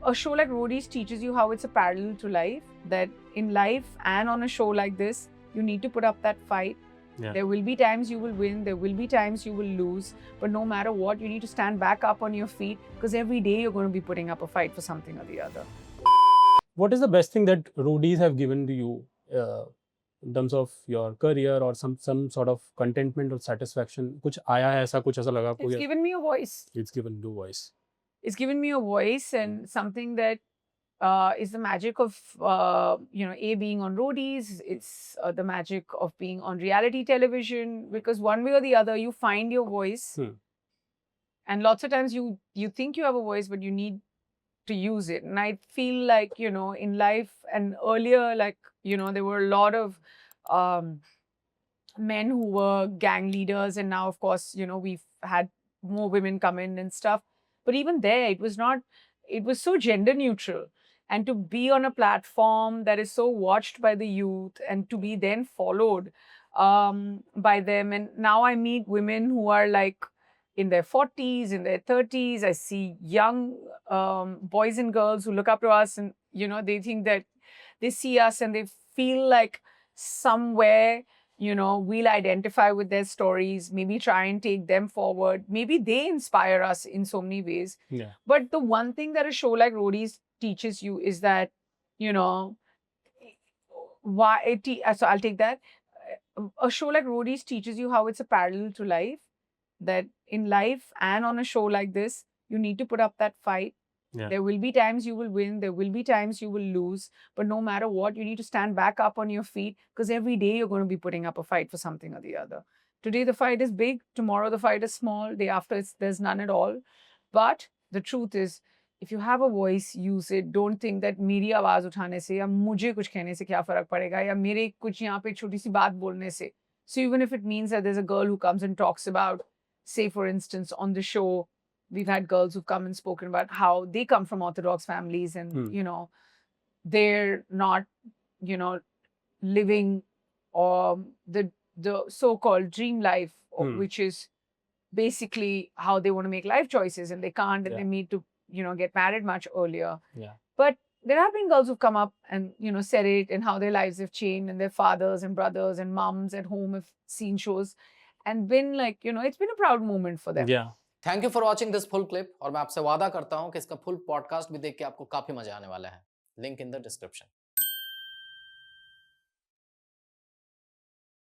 a show like Roadies teaches you how it's a parallel to life, that in life and on a show like this, you need to put up that fight. Yeah. There will be times you will win, there will be times you will lose, but no matter what, you need to stand back up on your feet, because every day you're going to be putting up a fight for something or the other. What is the best thing that roadies have given to you in terms of your career or some sort of contentment or satisfaction? कुछ आया है ऐसा, कुछ ऐसा लगा आपको? It's given me a voice. It's given you voice. It's given me a voice and something that is the magic of being on roadies. It's the magic of being on reality television, because one way or the other you find your voice. And lots of times you think you have a voice, but you need to use it. And I feel like, in life and earlier, like, there were a lot of men who were gang leaders, and now of course, we've had more women come in and stuff. But even there, it was so gender neutral. And to be on a platform that is so watched by the youth and to be then followed by them. And now I meet women who are like in their 40s, in their 30s. I see young boys and girls who look up to us, and, they think that they see us and they feel like somewhere, we'll identify with their stories, maybe try and take them forward. Maybe they inspire us in so many ways. Yeah. But the one thing that a show like Roadies teaches you is that, so I'll take that. A show like Roadies teaches you how it's a parallel to life, that in life and on a show like this, you need to put up that fight. Yeah. There will be times you will win, there will be times you will lose, but no matter what, you need to stand back up on your feet, because every day you're going to be putting up a fight for something or the other. Today the fight is big, tomorrow the fight is small, day after there's none at all. But the truth is, if you have a voice, use it. Don't think that मेरी आवाज उठाने से या मुझे कुछ कहने से क्या फर्क पड़ेगा, या मेरे कुछ यहाँ पे छोटी सी बात बोलने से. So even if it means that there's a girl who comes and talks about, say for instance, on the show, we've had girls who've come and spoken about how they come from Orthodox families and, they're not, living the so-called dream life, which is basically how they want to make life choices, and they can't, and they need to, get married much earlier. Yeah. But there have been girls who've come up and, said it, and how their lives have changed, and their fathers and brothers and moms at home have seen shows and been like, it's been a proud moment for them. Yeah. Thank you for watching this full clip, और मैं आपसे वादा करता हूं कि इसका full podcast भी देख के आपको काफी मजा आने वाला है. Link in the description.